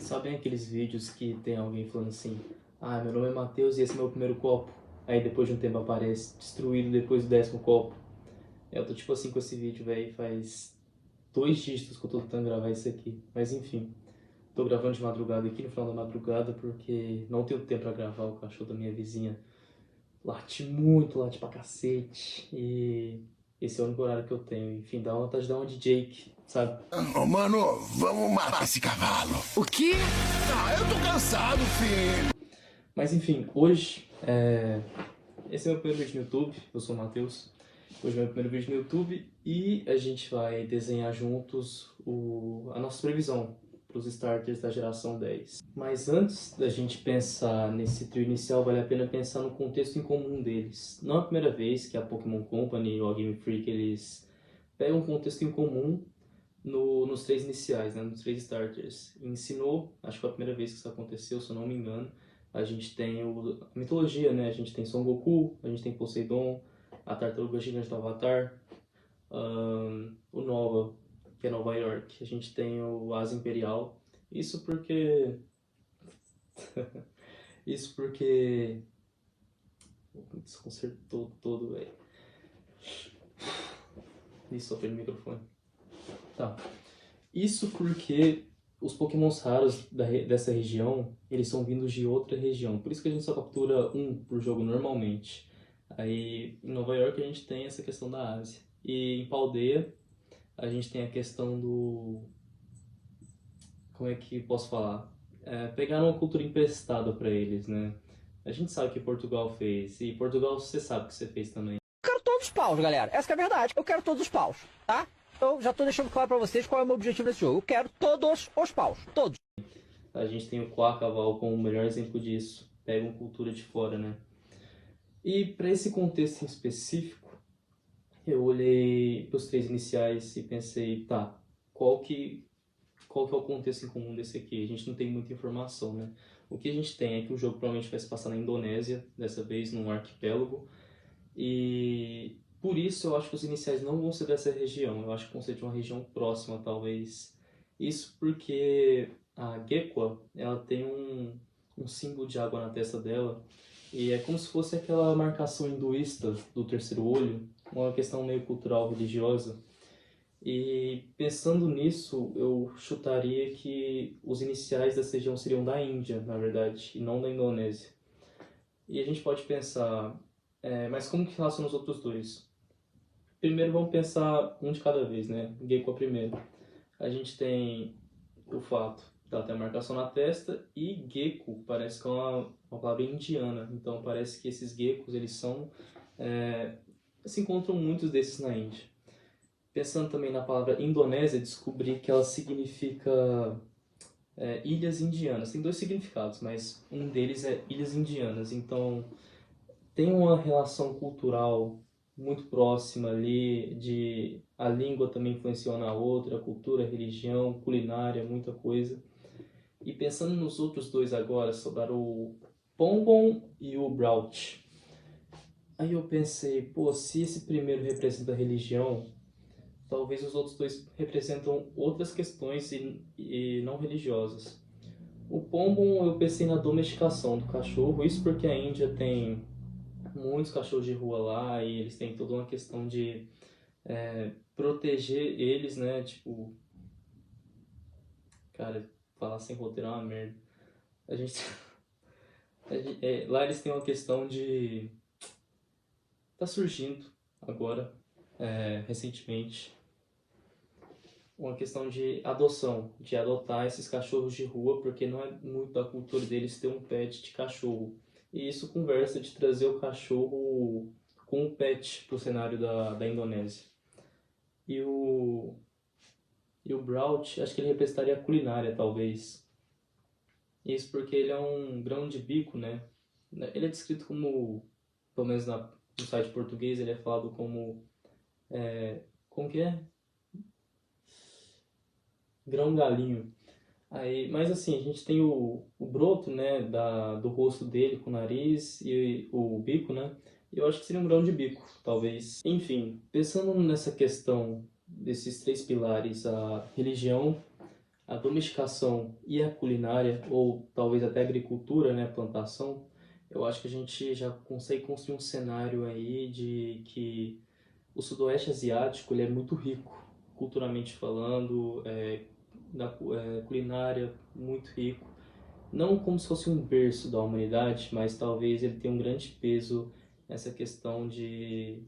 Sabem aqueles vídeos que tem alguém falando assim: ah, meu nome é Matheus e esse é meu primeiro copo. Aí depois de um tempo aparece destruído depois do 10º copo. Eu tô tipo assim com esse vídeo, velho. Faz 2 dígitos que eu tô tentando gravar isso aqui. Mas enfim, tô gravando de madrugada aqui no final da madrugada porque não tenho tempo pra gravar. O cachorro da minha vizinha late muito, late pra cacete. E esse é o único horário que eu tenho. Enfim, dá vontade de dar uma de Jake, sabe? Ô, mano, vamos matar esse cavalo. O quê? Ah, eu tô cansado, filho. Mas enfim, hoje esse é o meu primeiro vídeo no YouTube, eu sou o Matheus. Hoje é o meu primeiro vídeo no YouTube e a gente vai desenhar juntos a nossa previsão para os starters da geração 10. Mas antes da gente pensar nesse trio inicial, vale a pena pensar no contexto em comum deles. Não é a primeira vez que a Pokémon Company ou a Game Freak eles pegam um contexto em comum nos 3 iniciais, né, nos 3 starters. Ensinou, acho que foi a primeira vez que isso aconteceu, se eu não me engano. A gente tem a mitologia, né? A gente tem Son Goku, a gente tem Poseidon, a Tartaruga Gigante do Avatar, o Nova, que é Nova York. A gente tem o Asa Imperial. Isso porque... Isso porque... Me desconcertou todo, velho. Isso, só foi no microfone. Tá. Isso porque os pokémons raros dessa região, eles são vindos de outra região. Por isso que a gente só captura um por jogo normalmente. Aí em Nova York a gente tem essa questão da Ásia. E em Paldea a gente tem a questão do... Como é que posso falar? Pegaram uma cultura emprestada para eles, né? A gente sabe o que Portugal fez. E Portugal você sabe o que você fez também. Eu quero todos os paus, galera. Essa que é a verdade. Eu quero todos os paus, tá? Eu já tô deixando claro pra vocês qual é o meu objetivo nesse jogo. Eu quero todos os paus. Todos. A gente tem o Quacaval como o melhor exemplo disso. Pegam cultura de fora, né? E para esse contexto em específico, eu olhei para os 3 iniciais e pensei, tá, qual que é o contexto em comum desse aqui? A gente não tem muita informação, né? O que a gente tem é que o jogo provavelmente vai se passar na Indonésia, dessa vez num arquipélago, e por isso eu acho que os iniciais não vão ser dessa região, eu acho que vão ser de uma região próxima, talvez. Isso porque a Gekwa, ela tem um símbolo de água na testa dela, e é como se fosse aquela marcação hinduísta do terceiro olho, uma questão meio cultural, religiosa. E pensando nisso, eu chutaria que os iniciais dessa região seriam da Índia, na verdade, e não da Indonésia. E a gente pode pensar, mas como que relaciona os outros dois? Primeiro vamos pensar um de cada vez, né? Gekko primeiro. A gente tem o fato dela ter a marcação na testa e Gekko parece que é uma palavra indiana. Então parece que esses Gekkos, eles são... se encontram muitos desses na Índia. Pensando também na palavra Indonésia, descobri que ela significa ilhas indianas. Tem 2 significados, mas um deles é ilhas indianas. Então, tem uma relação cultural muito próxima ali, de a língua também influenciou na outra, a cultura, a religião, culinária, muita coisa. E pensando nos outros 2 agora, sobraram o Pombon e o Brault. Aí eu pensei, pô, se esse primeiro representa a religião, talvez os outros 2 representam outras questões e não religiosas. O Pombon eu pensei na domesticação do cachorro, isso porque a Índia tem muitos cachorros de rua lá e eles têm toda uma questão de proteger eles, né? Tipo, cara, falar sem roteiro é uma merda. A gente, lá eles têm uma questão de... Tá surgindo agora, recentemente, uma questão de adoção, de adotar esses cachorros de rua, porque não é muito da cultura deles ter um pet de cachorro. E isso conversa de trazer o cachorro com o pet para o cenário da Indonésia. E o Brault, acho que ele representaria a culinária, talvez. Isso porque ele é um grão de bico, né? Ele é descrito como, pelo menos no site português, ele é falado como... como que é? Grão galinho. Aí, mas assim, a gente tem o broto, né, do rosto dele com o nariz e o bico, né? Eu acho que seria um grão de bico, talvez. Enfim, pensando nessa questão desses 3 pilares, a religião, a domesticação e a culinária, ou talvez até a agricultura, né, plantação, eu acho que a gente já consegue construir um cenário aí de que o sudoeste asiático ele é muito rico, culturalmente falando, culinária muito rico. Não como se fosse um berço da humanidade, mas talvez ele tenha um grande peso nessa questão de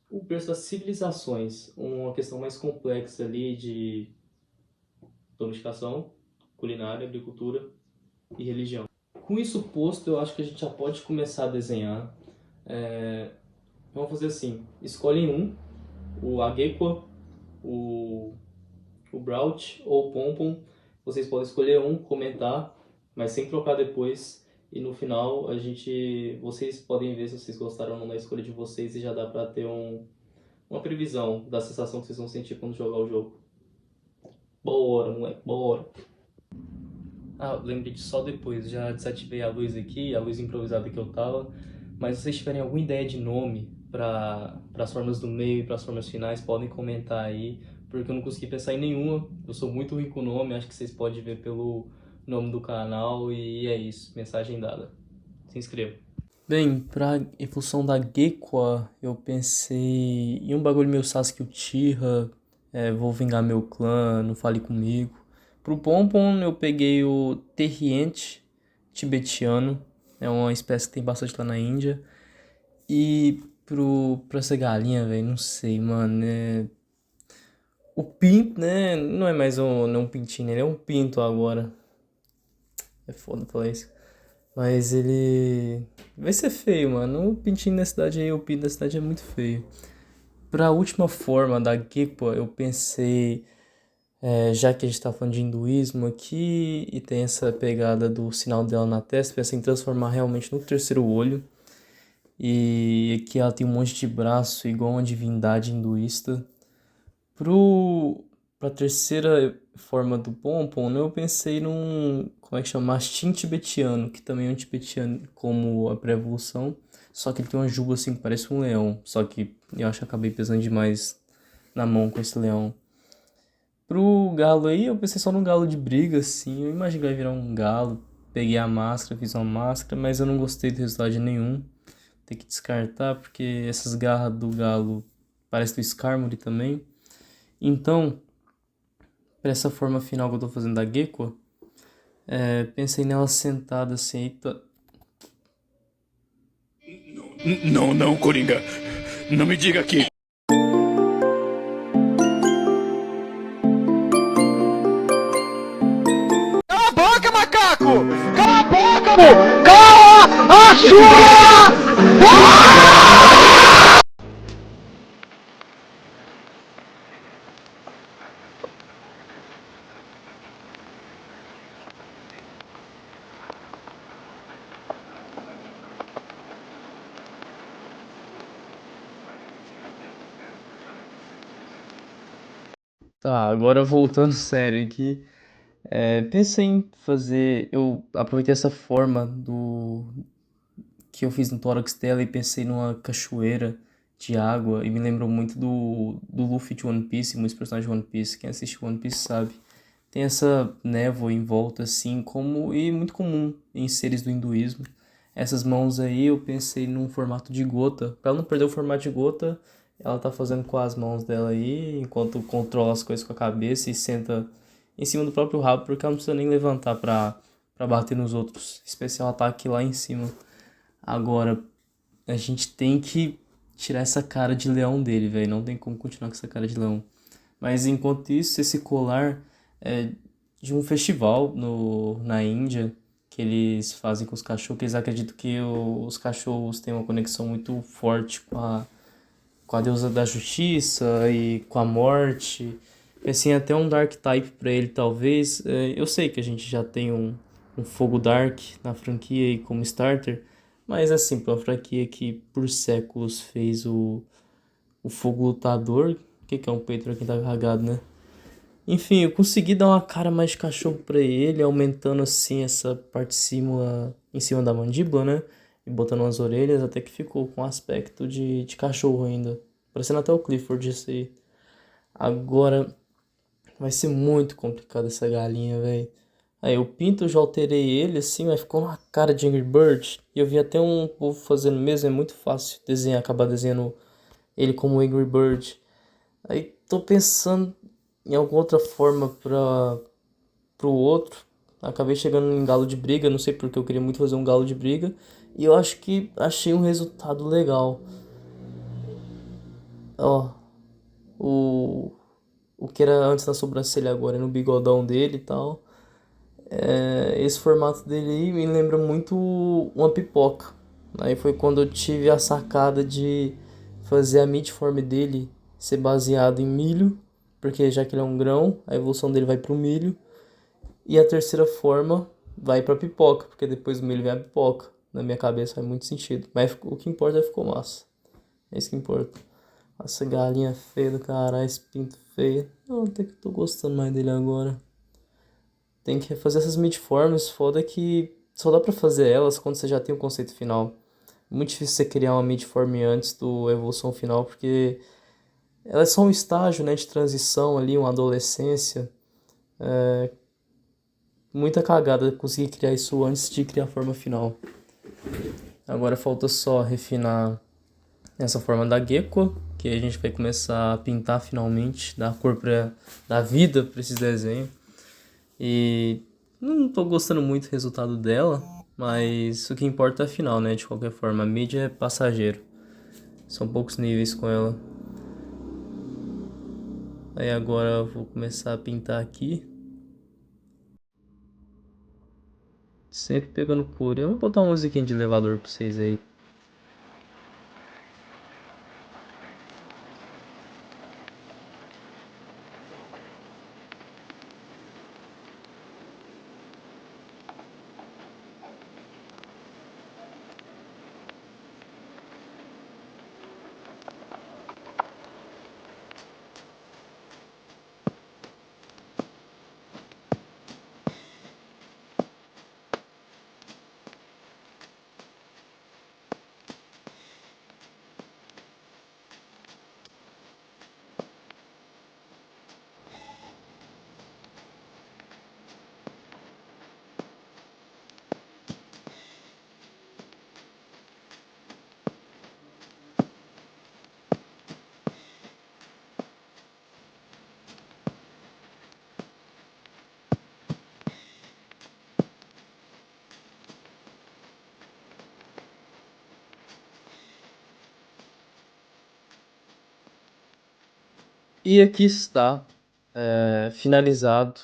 o berço das civilizações, uma questão mais complexa ali de domesticação, culinária, agricultura e religião. Com isso posto, eu acho que a gente já pode começar a desenhar. Vamos fazer assim, escolhem um, o Agequa, o Braut ou o Pompom. Vocês podem escolher um, comentar, mas sem trocar depois. E no final, vocês podem ver se vocês gostaram ou não da escolha de vocês e já dá pra ter uma previsão da sensação que vocês vão sentir quando jogar o jogo. Bora, moleque, bora! Ah, lembrei de só depois, já desativei a luz aqui, a luz improvisada que eu tava. Mas se vocês tiverem alguma ideia de nome para as formas do meio e para as formas finais, podem comentar aí, porque eu não consegui pensar em nenhuma. Eu sou muito ruim com o nome, acho que vocês podem ver pelo nome do canal e é isso, mensagem dada. Se inscreva. Bem, em função da Gequa, eu pensei em um bagulho meio Sasuke Uchiha, vou vingar meu clã, não fale comigo. Pro Pompom eu peguei o Terriente tibetiano, é uma espécie que tem bastante lá na Índia. E pra essa galinha, velho, não sei, mano, o pinto, né, não é mais não é um pintinho, ele é um pinto agora. É foda falar isso. Mas ele vai ser feio, mano. O pintinho da cidade aí, o pinto da cidade é muito feio. Pra última forma da Gequa, eu pensei, já que a gente tá falando de hinduísmo aqui e tem essa pegada do sinal dela na testa, pensei em transformar realmente no terceiro olho. E que ela tem um monte de braço igual uma divindade hinduísta. Pra terceira forma do Pompom, né, eu pensei como é que chama? Mastim tibetiano, que também é um tibetiano como a pré-evolução, só que ele tem uma juba assim que parece um leão, só que eu acho que acabei pesando demais na mão com esse leão. Pro galo aí, eu pensei só num galo de briga, assim, eu imagino que vai virar um galo, peguei a máscara, fiz uma máscara, mas eu não gostei do resultado de nenhum, tem que descartar, porque essas garras do galo parecem do Skarmory também. Então, para essa forma final que eu tô fazendo da Gequa, pensei nela sentada assim, eita. Não, não, Coringa. Não me diga que... Cala a boca, macaco! Cala a boca, meu! Cala a sua! Tá, agora voltando sério aqui. Pensei em fazer. Eu aproveitei essa forma que eu fiz no tórax dela e pensei numa cachoeira de água e me lembrou muito do Luffy de One Piece, muitos personagens de One Piece. Quem assiste One Piece sabe. Tem essa névoa em volta, assim, e muito comum em seres do hinduísmo. Essas mãos aí eu pensei num formato de gota. Pra ela não perder o formato de gota, ela tá fazendo com as mãos dela aí, enquanto controla as coisas com a cabeça e senta em cima do próprio rabo, porque ela não precisa nem levantar pra bater nos outros. Especial ataque lá em cima. Agora, a gente tem que tirar essa cara de leão dele, velho. Não tem como continuar com essa cara de leão. Mas enquanto isso, esse colar é de um festival na Índia que eles fazem com os cachorros, que eles acreditam que os cachorros têm uma conexão muito forte com a deusa da justiça e com a morte. Pensei até um Dark Type pra ele, talvez. Eu sei que a gente já tem um Fogo Dark na franquia e como starter, mas assim, pra uma franquia que por séculos fez o Fogo Lutador, o que é um peito pra quem tá carregado, né? Enfim, eu consegui dar uma cara mais de cachorro pra ele, aumentando assim essa parte em cima da mandíbula, né? E botando umas orelhas, até que ficou com aspecto de cachorro ainda. Parecendo até o Clifford esse aí. Agora, Vai ser muito complicado essa galinha, velho. Aí o pinto eu já alterei ele assim, mas ficou uma cara de Angry Bird. E eu vi até um povo fazendo mesmo, é muito fácil desenhar, acabar desenhando ele como Angry Bird. Aí tô pensando em alguma outra forma pro outro. Acabei chegando em galo de briga, não sei porque eu queria muito fazer um galo de briga. E eu acho que achei um resultado legal. Ó, o, o que era antes na sobrancelha agora é no bigodão dele e tal. Esse formato dele aí me lembra muito uma pipoca. Aí foi quando eu tive a sacada de fazer a midform dele ser baseado em milho, porque já que ele é um grão, a evolução dele vai pro milho. E a terceira forma vai pra pipoca, porque depois do milho vem a pipoca. Na minha cabeça faz muito sentido. Mas o que importa é que ficou massa. É isso que importa. Essa galinha feia do caralho, esse pinto feio. Não, até que eu tô gostando mais dele agora. Tem que fazer essas midforms, foda que só dá pra fazer elas quando você já tem o conceito final. Muito difícil você criar uma midform antes do evolução final, porque ela é só um estágio, né, de transição ali, uma adolescência. Muita cagada conseguir criar isso antes de criar a forma final. Agora falta só refinar essa forma da gecko, que a gente vai começar a pintar finalmente, dar cor pra, dar vida pra esse desenho. E não tô gostando muito do resultado dela, mas o que importa é a final, né? De qualquer forma, a mídia é passageiro. São poucos níveis com ela. Aí agora eu vou começar a pintar aqui. Sempre pegando cor. Eu vou botar uma musiquinha de elevador pra vocês aí. E aqui está, finalizado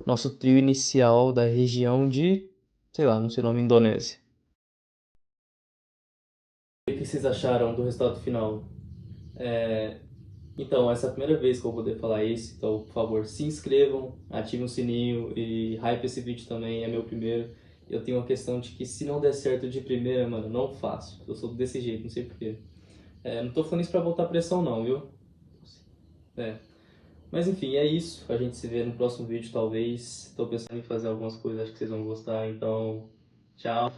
nosso trio inicial da região de, sei lá, não sei o nome, Indonésia. O que vocês acharam do resultado final? Então, essa é a primeira vez que eu vou poder falar isso, então, por favor, se inscrevam, ativem o sininho e hype esse vídeo também, é meu primeiro. Eu tenho uma questão de que se não der certo de primeira, mano, não faço. Eu sou desse jeito, não sei porquê. Não tô falando isso pra botar pressão não, viu? É. Mas enfim, é isso. A gente se vê no próximo vídeo, talvez. Tô pensando em fazer algumas coisas, acho que vocês vão gostar, então... Tchau.